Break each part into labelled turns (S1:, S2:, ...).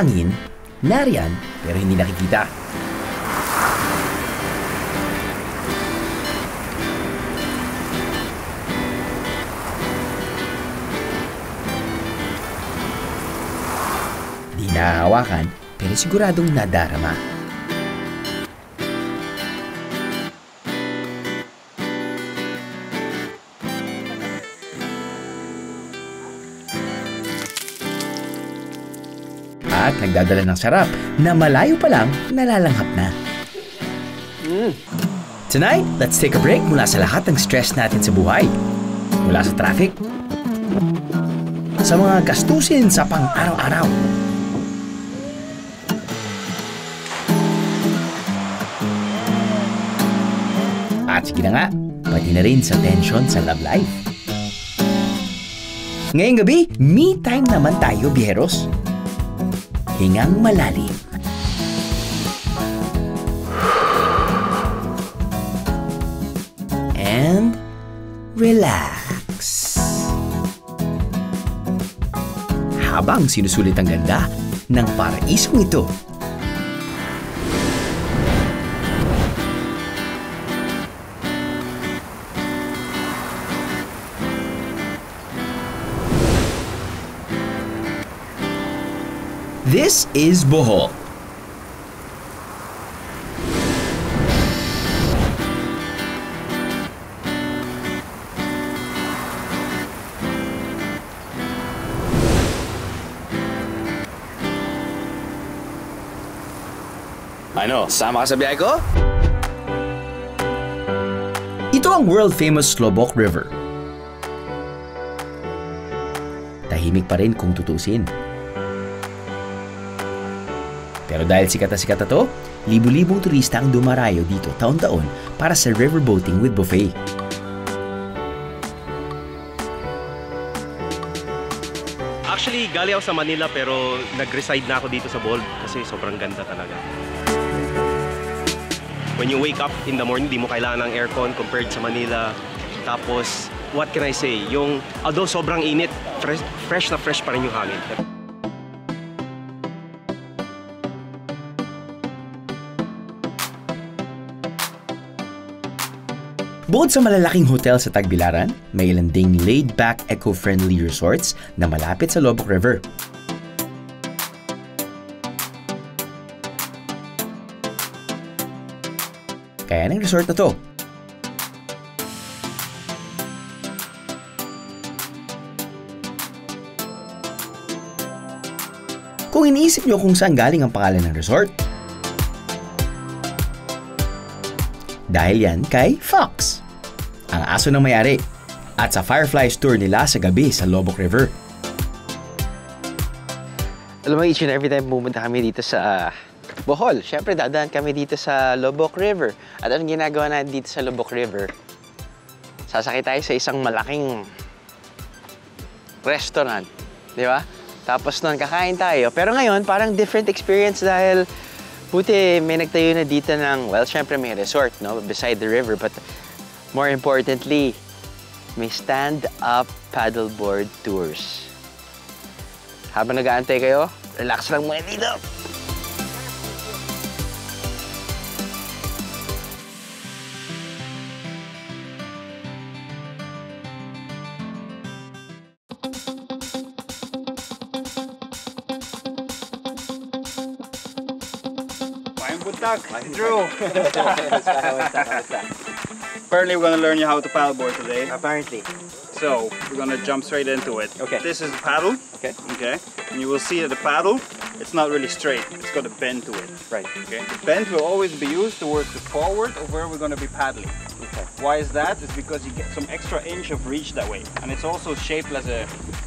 S1: hangin, nariyan pero hindi nakikita. Di nahahawakan pero siguradong nadarama. At nagdadala ng sarap na malayo pa lang nalalanghap na. Tonight, let's take a break mula sa lahat ng stress natin sa buhay. Mula sa traffic, sa mga gastusin sa pang-araw-araw. At sige na nga, pati na rin sa tension sa love life. Ngayong gabi, me time naman tayo, biyeros. Hingang malalim. And relax. Habang sinusulit ang ganda ng paraisong ito. This is Bohol. Ano, sama ka sa biyahe ko? Ito ang world-famous Lobok River. Tahimik pa rin kung tutusin. Pero dahil sikat na to, libu-libong turista ang dumarayo dito taon-taon para sa riverboating with buffet.
S2: Actually, galing ako sa Manila pero nag-reside na ako dito sa Bohol kasi sobrang ganda talaga. When you wake up in the morning, di mo kailangan ng aircon compared sa Manila. Tapos, what can I say? Although sobrang init, fresh na fresh pa rin yung hangin.
S1: Bukod sa malalaking hotel sa Tagbilaran, may ilan ding laid-back, eco-friendly resorts na malapit sa Lobok River. Kaya ng resort na to. Kung iniisip nyo kung saan galing ang pangalan ng resort, dahil yan kay Fox, ang aso ng may-ari, at sa Fireflies tour nila sa gabi sa Lobok River.
S3: Alam mo, each and every time pumunta kami dito sa Bohol, syempre dadaan kami dito sa Lobok River. At anong ginagawa natin dito sa Lobok River? Sasakay tayo sa isang malaking restaurant, di ba? Tapos nun, kakain tayo. Pero ngayon, parang different experience dahil buti may nagtayo na dito ng, well, syempre may resort, no? Beside the river. But more importantly, may stand-up paddleboard tours. Habang nag-aantay kayo, relax lang muna dito.
S4: Drew. Apparently we're going to learn you how to paddleboard today.
S3: Apparently.
S4: So we're going to jump straight into it.
S3: Okay.
S4: This is the paddle.
S3: Okay.
S4: Okay. And you will see that the paddle, it's not really straight. It's got a bend to it.
S3: Right.
S4: Okay. The bend will always be used towards the forward of where we're going to be paddling.
S3: Okay.
S4: Why is that? It's because you get some extra inch of reach that way. And it's also shaped as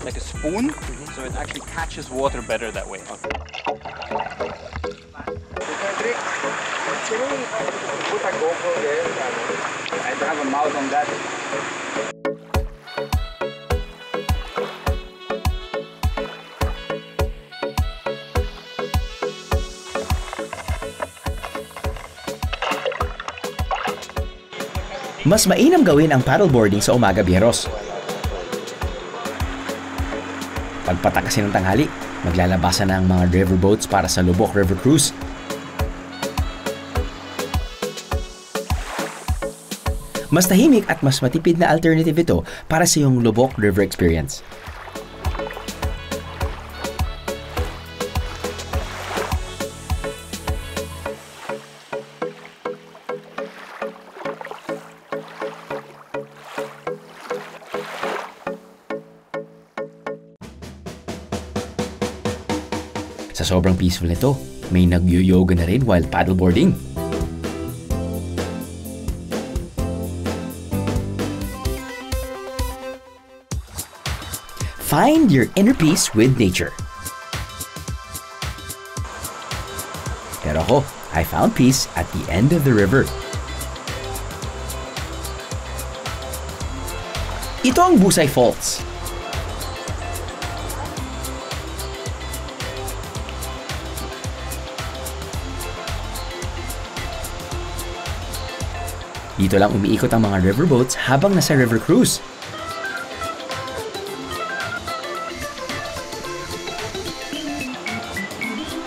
S4: like a spoon. So it actually catches water better that way. Okay. Put a GoPro there. I have a mount on that.
S1: Mas mainam gawin ang paddleboarding sa umaga, biyeros. Pagpatak kasi ng tanghali, Maglalabasan na ang mga riverboats para sa Lubok River Cruise. Mas tahimik at mas matipid na alternative ito para sa iyong Lubok River experience. Sa sobrang peaceful nito, may nag-yoga na rin while paddleboarding. Find your inner peace with nature. Pero ako, I found peace at the end of the river. Ito ang Busay Falls. Dito lang umiikot ang mga riverboats habang nasa river cruise.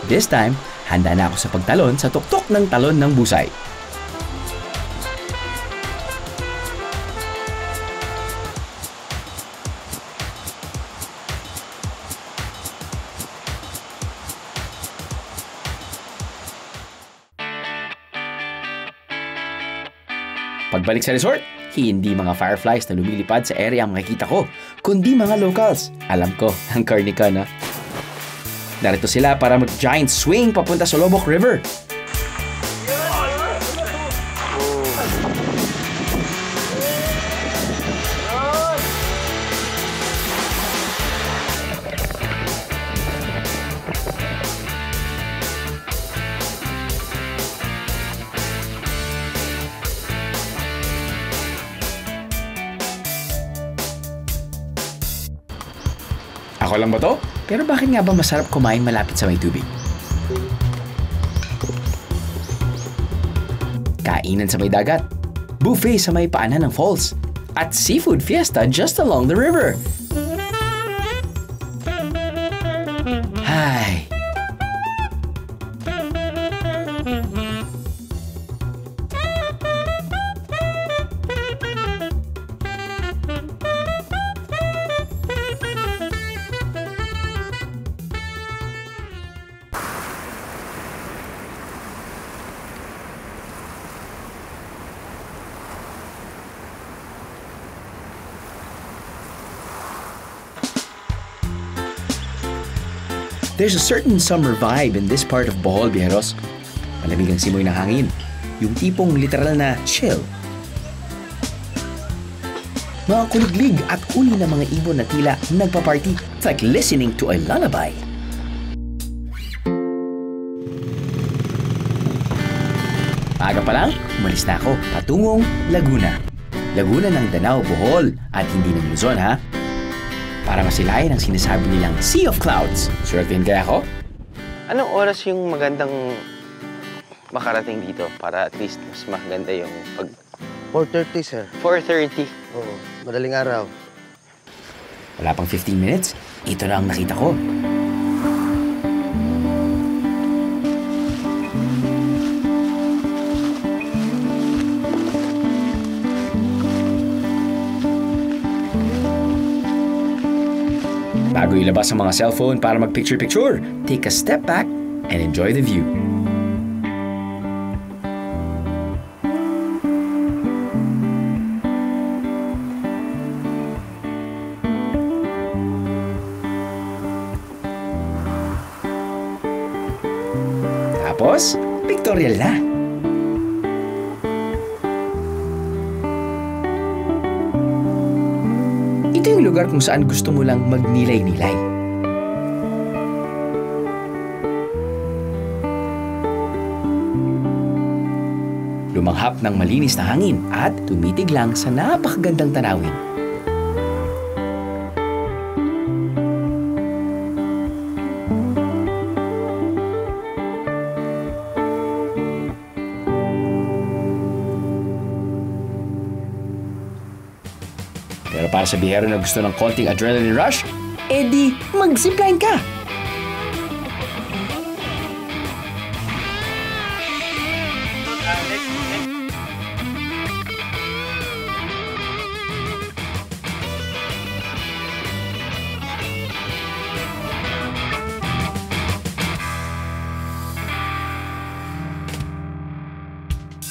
S1: This time, handa na ako sa pagtalon sa tuktok ng talon ng Busay. Pagbalik sa resort, hindi mga fireflies na lumilipad sa area ang makikita ko, kundi mga locals. Alam ko, ang karne ka na. Narito sila para mag-giant swing papunta sa Lubok River. Ako lang ba to? Pero bakit nga ba masarap kumain malapit sa may tubig? Kainan sa may dagat, buffet sa may paanan ng falls, at seafood fiesta just along the river. Hi! There's a certain summer vibe in this part of Bohol, Bijeros. Malamig ang simoy ng hangin. Yung tipong literal na chill. Mga kuliglig at uli ng mga ibon na tila nagpa-party. It's like listening to a lullaby. Maaga pa lang, umalis na ako patungong Laguna. Laguna ng Danao, Bohol at hindi ng Luzon, ha? Para masilayan ang sinasabi nilang Sea of Clouds. Suwertein kaya ako?
S3: Anong oras yung magandang makarating dito para at least mas maganda yung pag...
S5: 4:30, sir.
S3: 4:30.
S5: Oo, madaling araw.
S1: Wala pang 15 minutes, ito na ang nakita ko. Bago ilabas ang mga cellphone para mag-picture-picture, take a step back and enjoy the view. Tapos, pictorial na. Ito yung lugar kung saan gusto mo lang magnilay-nilay. Lumanghap ng malinis na hangin at tumitig lang sa napakagandang tanawin. Pero para sa bihero na gusto ng konting adrenaline rush, edi mag-zipline ka!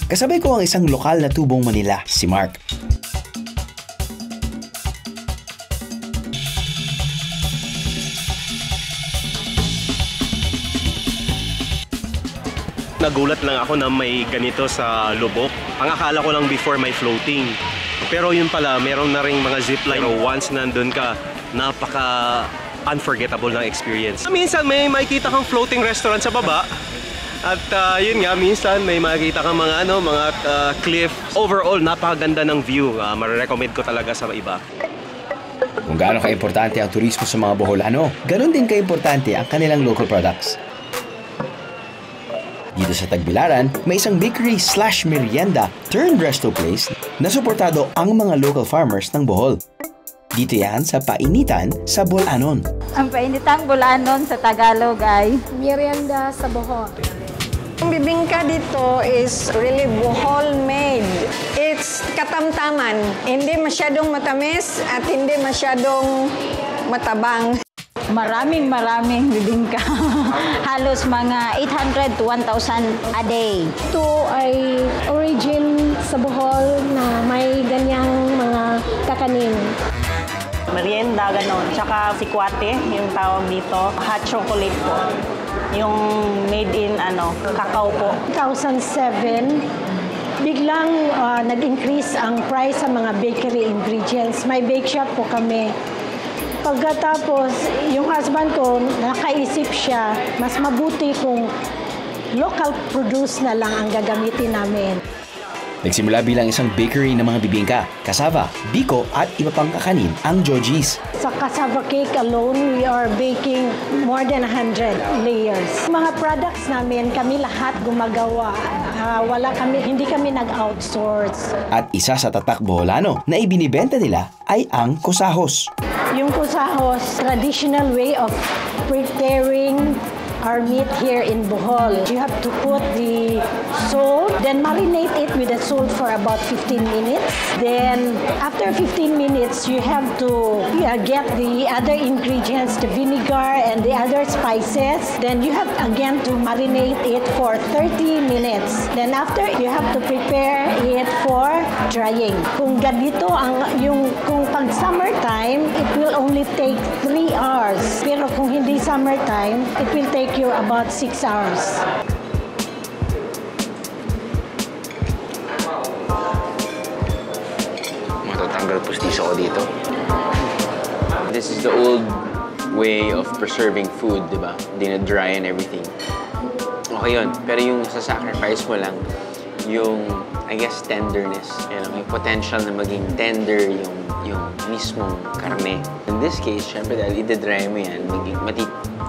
S1: Kasabay ko ang isang lokal na tubong Manila, si Mark.
S2: Nagulat lang ako na may ganito sa Lubok. Ang akala ko lang before may floating. Pero yun pala, meron na ring mga zipline. Pero once nandun ka, napaka unforgettable na experience. Minsan may makikita kang floating restaurant sa baba. At yun nga, minsan may makikita kang mga cliff. Overall, napakaganda ng view. Marirecommend ko talaga sa iba.
S1: Kung gaano ka-importante ang turismo sa mga Boholano, ganun din ka-importante ang kanilang local products. Dito sa Tagbilaran, may isang bakery/merienda turned resto place na suportado ang mga local farmers ng Bohol. Dito yan sa Painitan sa Bolanon.
S6: Ang Painitang Bolanon sa Tagalog ay
S7: merienda sa Bohol.
S8: Ang bibingka dito is really Bohol made. It's katamtaman. Hindi masyadong matamis at hindi masyadong matabang.
S6: maraming bibingka. Halos mga 800 to 1,000 a day.
S7: Ito ay origin sa Bohol na may ganyang mga kakanin.
S9: Merienda, ganon. Tsaka sikwate, yung tawag dito. Hot chocolate po. Yung made in cacao po.
S7: 2007, biglang nag-increase ang price sa mga bakery ingredients. May bake shop po kami. Pagkatapos, yung husband ko, nakaisip siya, mas mabuti kung local produce na lang ang gagamitin namin.
S1: Nagsimula bilang isang bakery ng mga bibingka, cassava, biko at iba pang kakanin ang Joji's.
S7: Sa cassava cake alone, we are baking more than 100 layers. Mga products namin, kami lahat gumagawa. Hindi kami nag-outsource.
S1: At isa sa tatak Boholano na ibinibenta nila ay ang kusahos.
S7: Yung kusahos, traditional way of preparing our meat here in Bohol. You have to put the salt, then marinate it with the salt for about 15 minutes. Then, after 15 minutes, you have to get the other ingredients, the vinegar and the other spices. Then, you have again to marinate it for 30 minutes. Then, after, you have to prepare it for drying. Kung ganito kung pag summertime, it will only take 3 hours. Pero kung hindi summertime, it will take you about 6 hours.
S3: Matatanggal pustiso ko dito. This is the old way of preserving food, di ba? Dina-dry and everything. Okay yun. Pero yung sa-sacrifice mo lang, yung, I guess, tenderness. May potential na maging tender yung mismong karne. In this case, syempre dahil i-dry mo yan,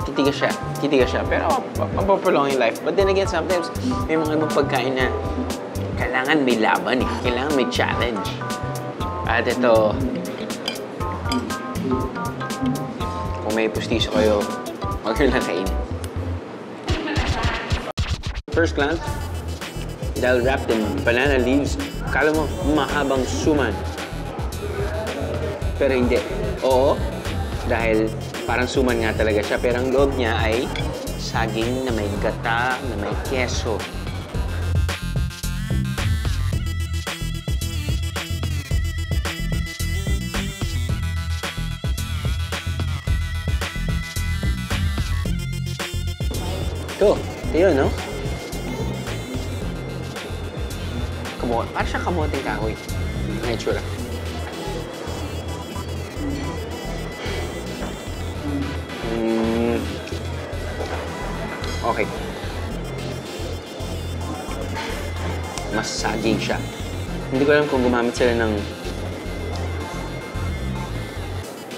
S3: titigas siya. Pero mapapalong yung life. But then again, sometimes may mga ibang pagkain na kailangan may laban eh. Kailangan may challenge. At ito, kung may pustiso kayo, huwag nyo lang kainin. First glance, dahil wrapped in banana leaves, akala mo mahabang suman. Pero hindi. Oo, dahil parang suman nga talaga siya, pero ang loob niya ay saging na may gata, na may keso. Ito yun, no? Parang siya kamoteng kahoy. Ang itsura. Okay. Mas saging siya. Hindi ko alam kung gumamit sila ng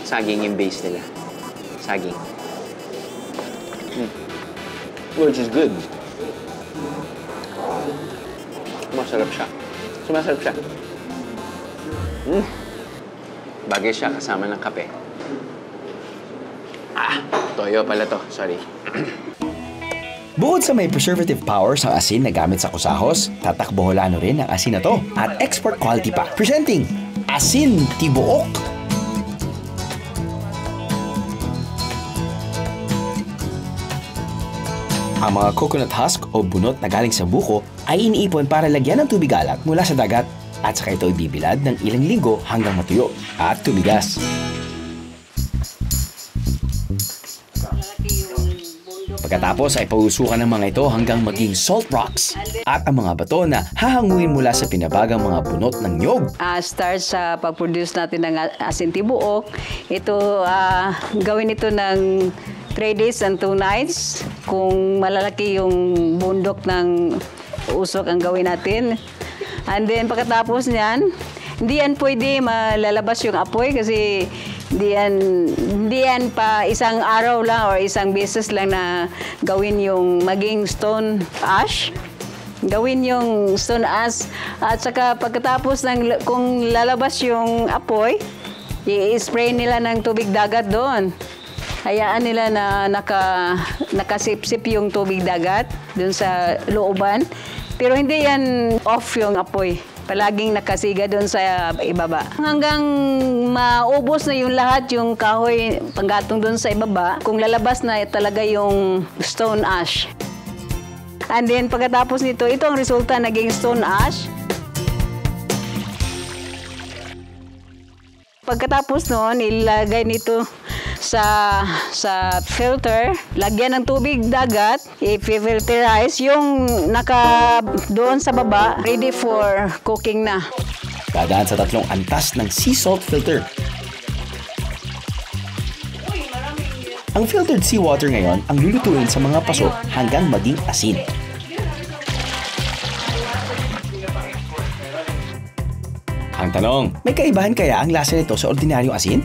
S3: saging yung base nila. Saging. Which is good. Masarap siya. Sumasarap siya. Bagay siya kasama ng kape. Toyo pala to. Sorry.
S1: Bukod sa may preservative powers ang asin na gamit sa kusahos, tatak Boholano rin ang asin na to at export quality pa. Presenting Asin Tibuok. Ang mga coconut husk o bunot na galing sa buko ay iniipon para lagyan ng tubig alat mula sa dagat at saka ito ibibilad ng ilang linggo hanggang matuyo at tumigas. Pagkatapos ay pausukan ng mga ito hanggang maging salt rocks at ang mga bato na hahanguin mula sa pinabagang mga bunot ng nyog.
S10: Start sa pag-produce natin ng asin tibuok, ito gawin ito ng 3 days and 2 nights. Kung malalaki yung bundok ng usok ang gawin natin. And then pagkatapos niyan, hindi yan pwede malalabas yung apoy kasi hindi yan pa isang araw lang or isang beses lang na gawin yung maging stone ash. Gawin yung stone ash at saka pagkatapos kung lalabas yung apoy, i-spray nila ng tubig dagat doon. Hayaan nila na nakasipsip yung tubig dagat doon sa looban. Pero hindi yan off yung apoy. Palaging nakasiga doon sa ibaba. Hanggang maubos na yung lahat, yung kahoy panggatong doon sa ibaba, kung lalabas na talaga yung stone ash. And then pagkatapos nito, ito ang resulta naging stone ash. Pagkatapos noon, ilagay nito sa filter, lagyan ng tubig dagat, i-filterize yung doon sa baba, ready for cooking na.
S1: Dadaan sa 3 antas ng sea salt filter. Ang filtered seawater ngayon ang lulutuin sa mga paso hanggang maging asin. Ang tanong, may kaibahan kaya ang lasa nito sa ordinaryong asin?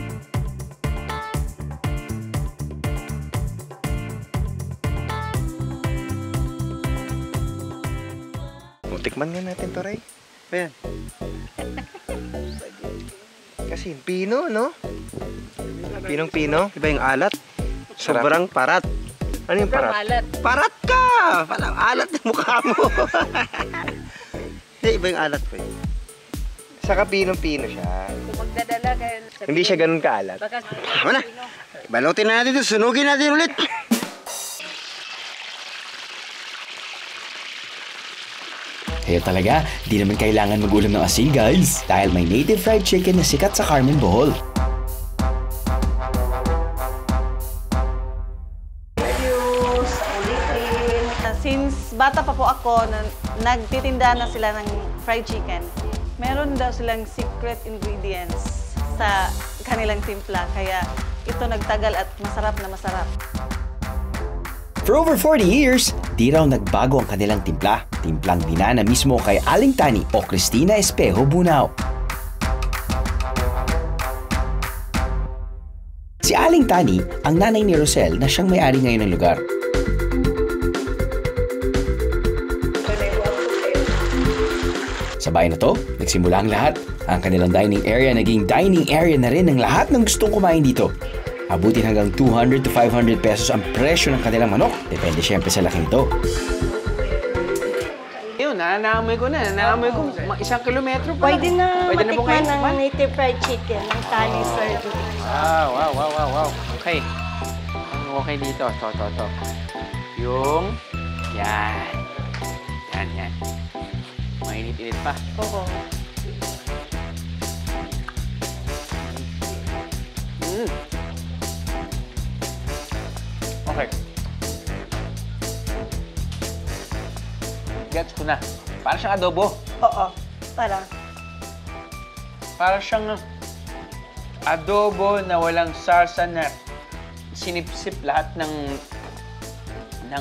S5: Tikman nga natin to, Ray. Ayan. Kasi pino, no? Pinong-pino. Iba yung alat. Sobrang parat. Ano yung parat?
S10: Alat.
S5: Parat ka! Parang alat yung mukha mo. Iba yung alat ko. Saka pinong-pino siya.
S10: Kung magdadala kayo
S5: Hindi siya ganun kaalat. Tama na. Balutin na natin ito. Sunugin natin ulit.
S1: Kaya talaga, di naman kailangan mag-ulam ng asin, guys. Dahil may native fried chicken na sikat sa Carmen, Bohol.
S9: Since bata pa po ako, nagtitinda na sila ng fried chicken. Meron daw silang secret ingredients sa kanilang timpla. Kaya ito nagtagal at masarap na masarap.
S1: For over 40 years, di raw nagbago ang kanilang timpla. Timplang binana mismo kay Aling Tani o Cristina Espejo Bunao. Si Aling Tani ang nanay ni Rosel na siyang may-ari ngayon ng lugar. Sa bayan na to, nagsimula ang lahat. Ang kanilang dining area naging dining area na rin ng lahat ng gustong kumain dito. Abutin hanggang 200 to 500 pesos ang presyo ng kanilang manok. Depende syempre sa laki nito.
S3: Yun, naamoy ko na. Naamoy ko 1 kilometro pa.
S7: Pwede na matikman
S3: ng
S7: ng native fried chicken ng Tani, sir.
S3: Wow. Okay. Ang okay dito. To. Yung... Yan. Mainit-init pa.
S7: Oo.
S3: Okay. Gets ko na. Para siyang adobo.
S7: Oo.
S3: Para siyang adobo na walang sarsa na sinipsip lahat ng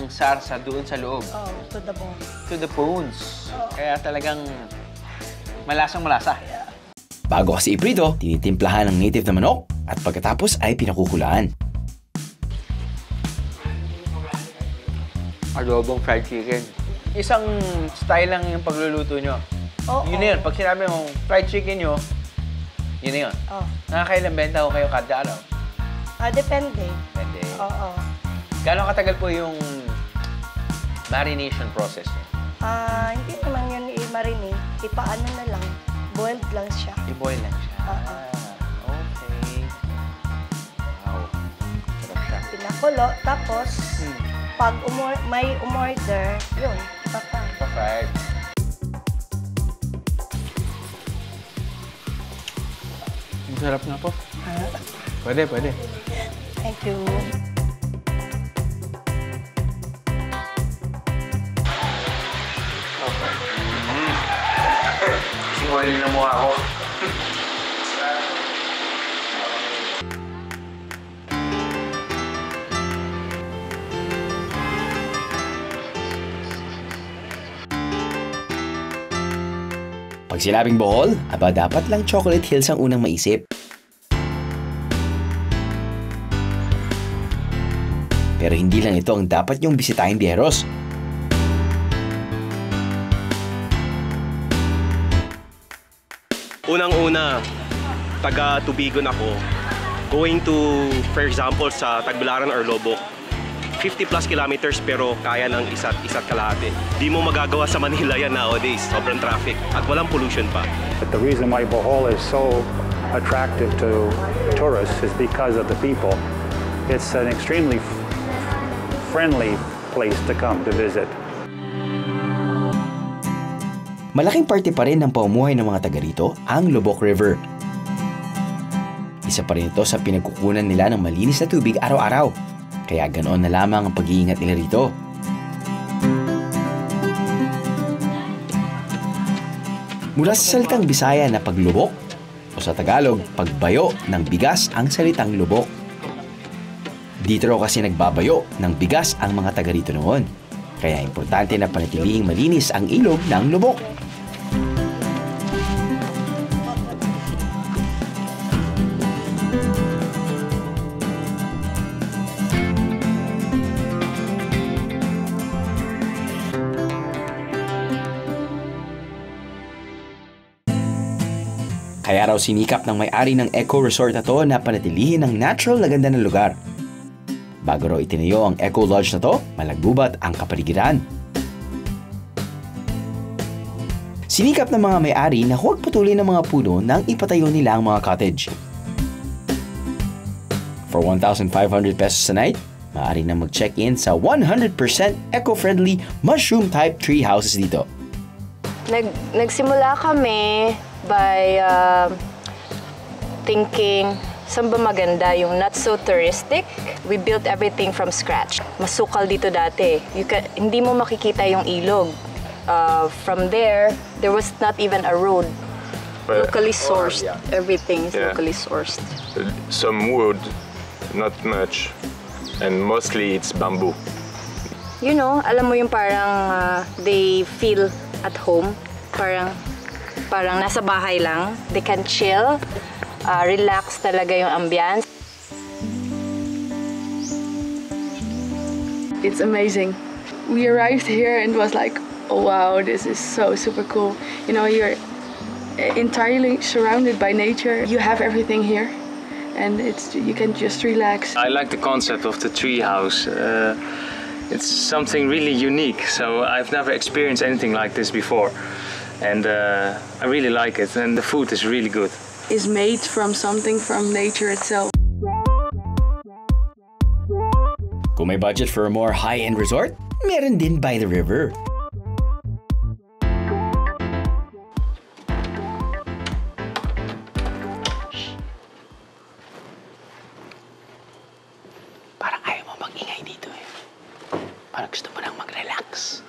S3: sarsa doon sa loob.
S7: Oh, to the bones.
S3: To the bones. Kaya talagang malasang-malasa.
S1: Bago kasi iprito, tinitimplahan ng native na manok at pagkatapos ay pinakukulaan.
S3: Adobong fried chicken. Isang style lang yung pagluluto nyo. Yun na yun. Pag sinabi mong fried chicken nyo, yun na yun. Nakakailang benta ko kayo kada araw?
S7: Depende.
S3: Depende.
S7: Oo.
S3: Gano'ng katagal po yung marination process nyo?
S7: Hindi naman yun i-marinate. Ipaano na lang. Boiled lang siya.
S3: I-boil lang siya. Okay. Wow. Sarap siya.
S7: Pinakulo. Tapos,
S11: pag may umorder, yun, papa.
S5: Perfect.
S3: Ang sarap na po. Pwede, pwede.
S11: Thank you.
S5: Singoy na mukha ko.
S1: Pag sinabing Bohol, aba dapat lang Chocolate Hills ang unang maisip. Pero hindi lang ito ang dapat niyong bisitahin, Biyahero.
S2: Unang-una, taga Tubigon ako. Going to, for example, sa Tagbilaran or Lobok, 50 plus kilometers pero kaya ng isa't kalahati. Di mo magagawa sa Manila yan nowadays. Sobrang traffic at walang pollution pa.
S12: But the reason why Bohol is so attractive to tourists is because of the people. It's an extremely friendly place to come to visit.
S1: Malaking parte pa rin ng pamumuhay ng mga taga rito ang Lubok River. Isa pa rin ito sa pinagkukunan nila ng malinis na tubig araw-araw. Kaya ganoon na lamang ang pag-iingat nila rito. Mula sa salitang Bisaya na paglubok o sa Tagalog, pagbayo ng bigas ang salitang lubok. Dito raw kasi nagbabayo ng bigas ang mga taga rito noon. Kaya importante na panatilihing malinis ang ilog ng lubok. Kaya raw sinikap ng may-ari ng Eco Resort na to na panatilihin ang natural na ganda ng lugar. Bago raw itinayo ang Eco Lodge na to, malagbubat ang kapaligiran. Sinikap ng mga may-ari na huwag putulin ng mga puno nang ipatayo nila ang mga cottage. For 1,500 pesos a night, maaari na mag-check-in sa 100% eco-friendly mushroom-type tree houses dito.
S13: Nagsimula kami by thinking, saan ba maganda yung not so touristic? We built everything from scratch. Masukal dito dati. Hindi mo makikita yung ilog. From there was not even a road. Locally sourced. Everything is locally sourced.
S14: Some wood, not much. And mostly it's bamboo.
S13: You know, alam mo yung parang they feel at home. Parang nasa bahay lang. They can chill. Relax talaga yung ambience.
S15: It's amazing. We arrived here and was like, oh wow, this is so super cool. You know, you're entirely surrounded by nature. You have everything here, and you can just relax.
S16: I like the concept of the tree house. It's something really unique. So I've never experienced anything like this before. And I really like it, and the food is really good.
S15: Is made from something from nature itself.
S1: Kung may budget for a more high-end resort, meron din by the river.
S3: Parang ayaw mo mag-ingay dito eh. Parang gusto mo nang mag-relax.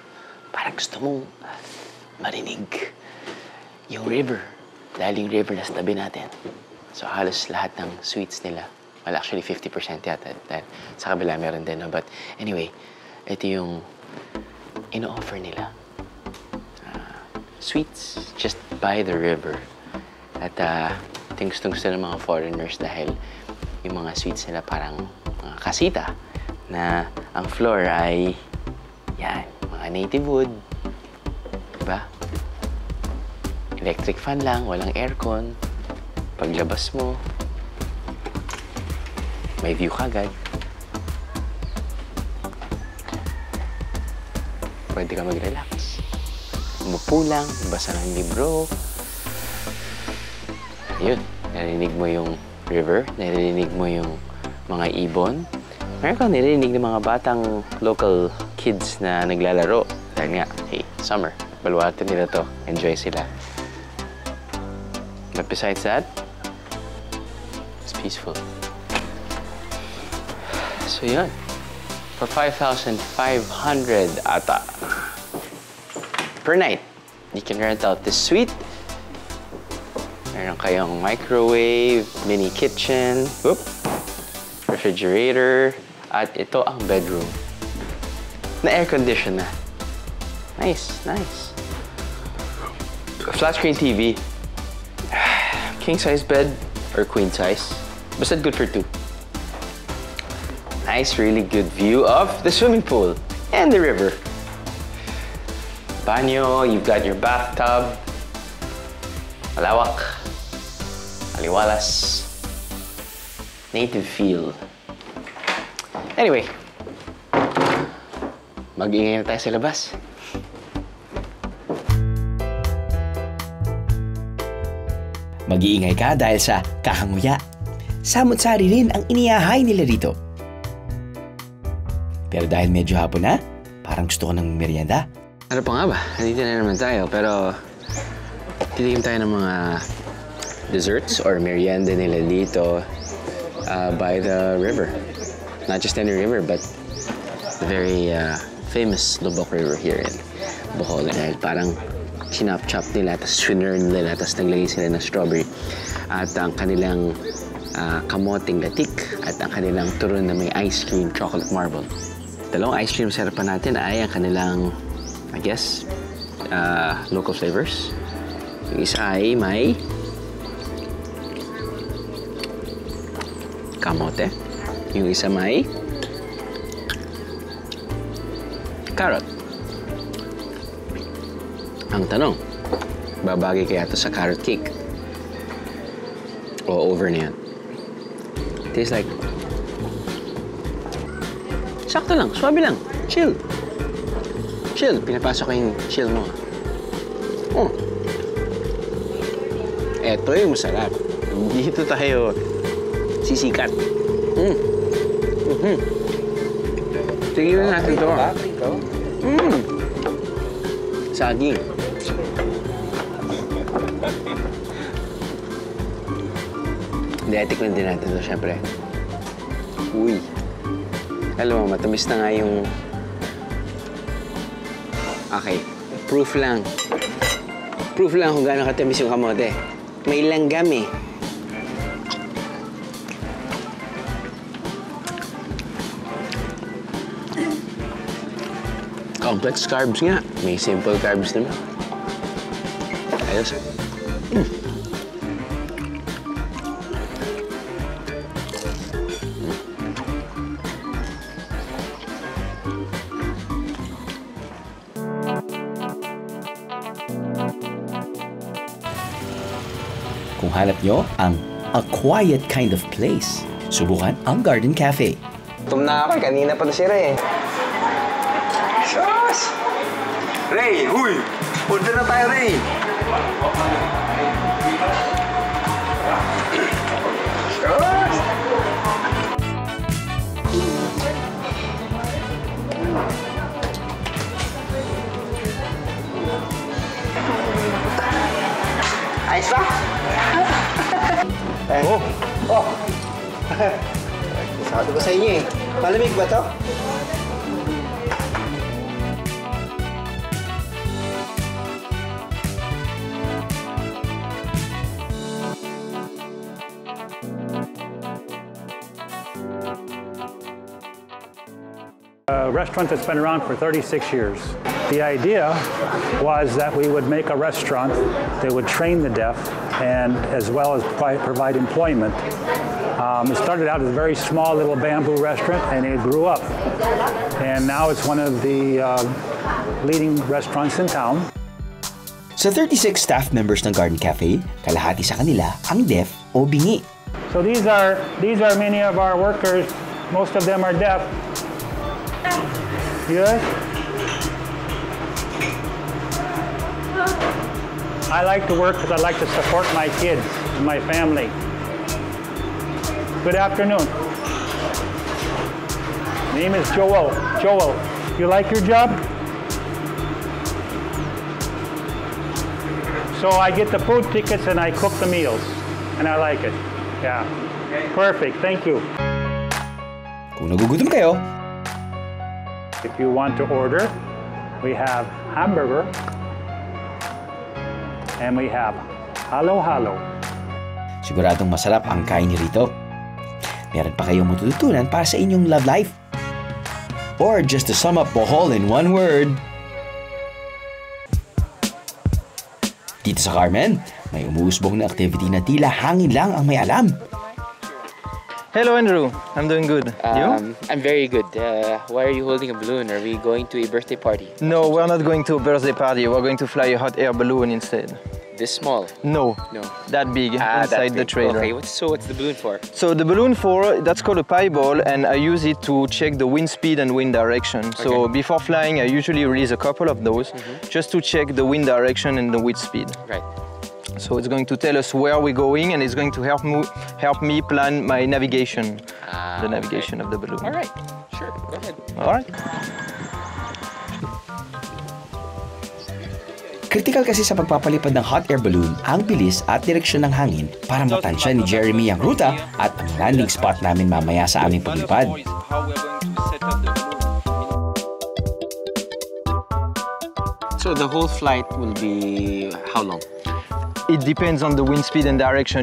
S3: Parang gusto mong marinig yung river. Dahil yung river nasa tabi natin. So halos lahat ng suites nila. Well, actually 50% yata. Dahil sa kabila meron din. No? But anyway, ito yung ino-offer nila. Suites just by the river. At ito yung gustong-gusto ng mga foreigners dahil yung mga suites nila parang mga kasita na ang floor ay yan, mga native wood. Diba? Electric fan lang, walang aircon. Paglabas mo, may view kagad. Pwede ka mag-relax. Umupo lang, basa ng libro. Ayun, narinig mo yung river, narinig mo yung mga ibon, Meron kang nirinig ng mga batang local kids na naglalaro. Dahil nga, hey, summer. Baluarte nila to. Enjoy sila. But besides that, it's peaceful. So yun. For 5,500 ata per night, you can rent out this suite. Meron kayong microwave, mini kitchen, refrigerator, at ito ang bedroom na air-condition na. Nice, nice. Flat screen TV. King size bed or queen size. Basta good for 2. Nice, really good view of the swimming pool and the river. Banyo, you've got your bathtub. Malawak. Maliwalas. Native feel. Anyway, mag-iingay na tayo sa labas.
S1: Mag-iingay ka dahil sa kahanguya. Samot-sari rin ang iniyahay nila dito. Pero dahil medyo hapon na, parang gusto ko ng merienda.
S3: Ano pa nga ba? Nandito na naman tayo, pero titigim tayo ng mga desserts or merienda nila dito by the river. Not just any river, but the very famous Lubok River here in Bohol. And parang sinap-chop nila, tapos swinern nila, tapos naglagay sila ng strawberry. At ang kanilang kamoting latik at ang kanilang turon na may ice cream, chocolate marble. Dalawang ice cream sa harapan natin ay ang kanilang, I guess, local flavors. Yung isa ay may kamote. Yung isa may carrot. Ang tanong, babagay kaya ito sa carrot cake? O over na yan? Tastes like... Sakto lang, swabe lang. Chill. Chill. Pinapasok ko yung chill mo. Oh. Eto yung masarap. Dito tayo sisikat. Tignan natin ito. Saging. Hindi, tikman din natin ito, syempre. Uy. Alam mo, matamis na nga yung... Okay, proof lang. Proof lang kung gaano katamis yung kamote. May langgam eh. Complex carbs nga. May simple carbs naman. Ayos.
S1: Kung hanap nyo ang a quiet kind of place, subukan ang Garden Cafe.
S5: Tum na ako, kanina pa na si Ray. Sus! Ray, huy! Order na tayo, Ray! Sus! Ayos ba? Oh! Oh! Sabi ko sa inyo eh. Malamig ba to?
S12: A restaurant that's been around for 36 years. The idea was that we would make a restaurant that would train the deaf and as well as provide employment. It started out as a very small little bamboo restaurant and it grew up. And now it's one of the leading restaurants in town.
S1: Sa 36 staff members ng Garden Cafe, kalahati sa kanila ang deaf o bingi.
S12: So these are many of our workers. Most of them are deaf. Yes? I like to work because I like to support my kids and my family. Good afternoon. Name is Joel. Joel, you like your job? So I get the food tickets and I cook the meals. And I like it. Yeah. Perfect. Thank you.
S1: Kung nagugutom kayo,
S12: if you want to order, we have hamburger and we have halo-halo.
S1: Siguradong masarap ang kain niyo rito. Meron pa kayong matututunan para sa inyong love life. Or just to sum up Bohol in one word, dito sa Carmen, may umuusbong na activity na tila hangin lang ang may alam.
S5: Hello, Andrew. I'm doing good. You?
S3: I'm very good. Why are you holding a balloon? Are we going to a birthday party?
S5: No, we're not going to a birthday party. We're going to fly a hot air balloon instead.
S3: This small?
S5: No. That big inside the trailer.
S3: Okay, so what's the balloon for?
S5: So the balloon that's called a pie ball, and I use it to check the wind speed and wind direction. So before flying, I usually release a couple of those just to check the wind direction and the wind speed.
S3: Right.
S5: So it's going to tell us where we're going, and it's going to help me plan my navigation, the navigation of the balloon.
S3: All right, sure, go ahead.
S5: All right.
S1: Critical kasi sa pagpapalipad ng hot air balloon ang bilis at direksyon ng hangin para matansya ni Jeremy ang ruta at ang landing spot namin mamaya sa aming paglipad.
S3: So the whole flight will be how long?
S5: It depends on the wind speed and direction.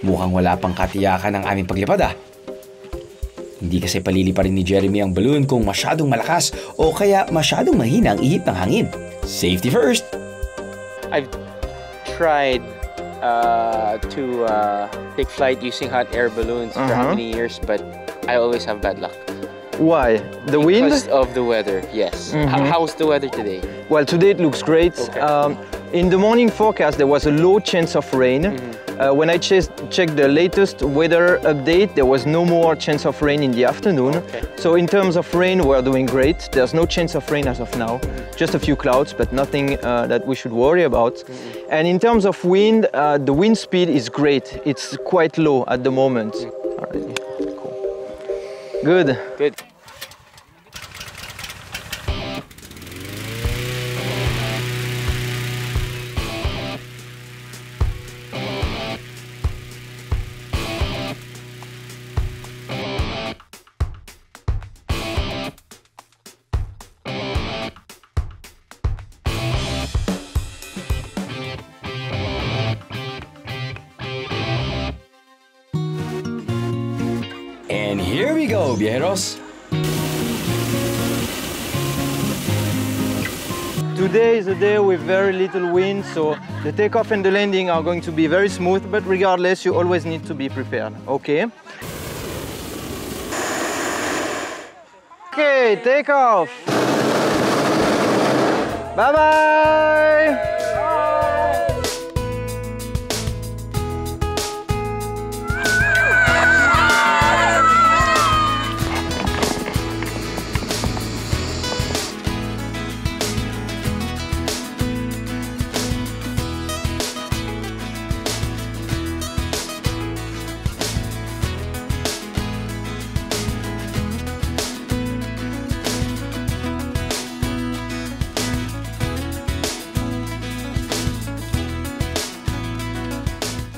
S1: Mukhang wala pang katiyakan ang aming paglipad Hindi kasi paliliparin ni Jeremy ang balloon kung masyadong malakas o kaya masyadong mahina ang ihip ng hangin. Safety first!
S3: I've tried to take flight using hot air balloons for how many years, but I always have bad luck.
S5: Why? The wind?
S3: Because of the weather, yes. How's the weather today?
S5: Well, today it looks great.
S3: Okay.
S5: In the morning forecast, there was a low chance of rain. When I checked the latest weather update, there was no more chance of rain in the afternoon. So in terms of rain, we're doing great. There's no chance of rain as of now. Just a few clouds, but nothing that we should worry about. And in terms of wind, the wind speed is great. It's quite low at the moment. Alright. Cool. Good.
S3: Good.
S1: And here we go, viajeros!
S5: Today is a day with very little wind, so the takeoff and the landing are going to be very smooth, but regardless, you always need to be prepared, okay? Okay, take off! Bye-bye!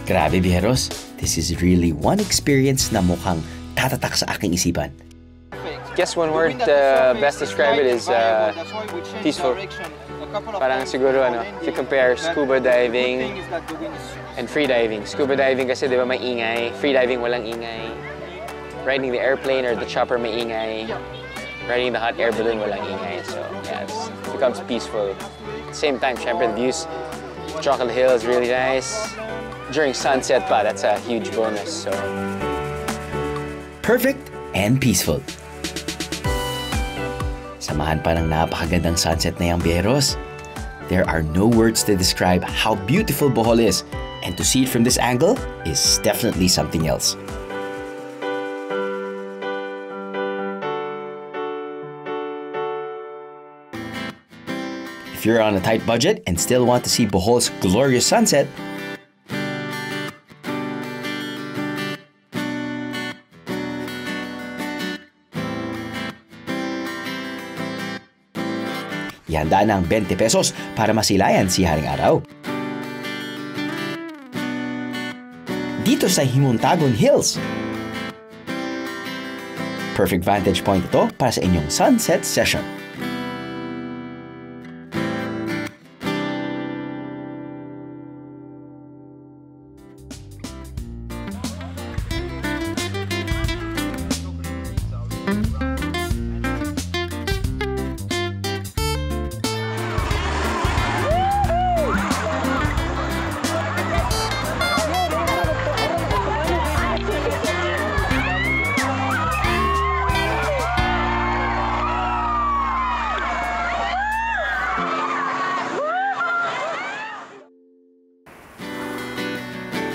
S1: Grabe, viajeros. This is really one experience na mukhang tatatak sa aking isipan.
S3: Guess one word best describe it is peaceful. Parang siguro if you compare scuba diving and free diving. Scuba diving kasi di ba may ingay, free diving walang ingay. Riding the airplane or the chopper may ingay. Riding the hot air balloon walang ingay. So yeah, it becomes peaceful. At the same time, syempre the views, Chocolate Hill is really nice. During sunset pa, that's a huge bonus. So
S1: perfect and peaceful. Samahan pa ng napakagandang sunset na yung viajeros. There are no words to describe how beautiful Bohol is, and to see it from this angle is definitely something else. If you're on a tight budget and still want to see Bohol's glorious sunset, ihanda na ang 20 pesos para masilayan si Haring Araw. Dito sa Himuntagon Hills, perfect vantage point ito para sa inyong sunset session.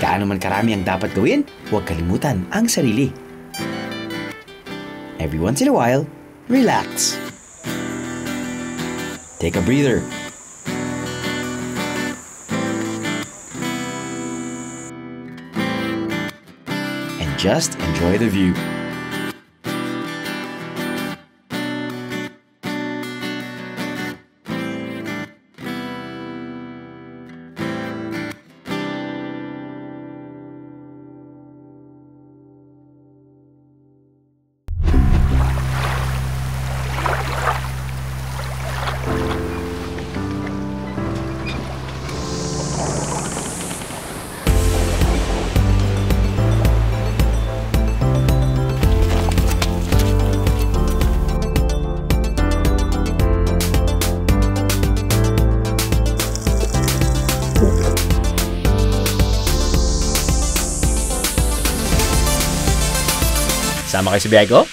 S1: Kaano man karami ang dapat gawin, huwag kalimutan ang sarili. Every once in a while, relax. Take a breather. And just enjoy the view. Sama kayo sa biyahe ko?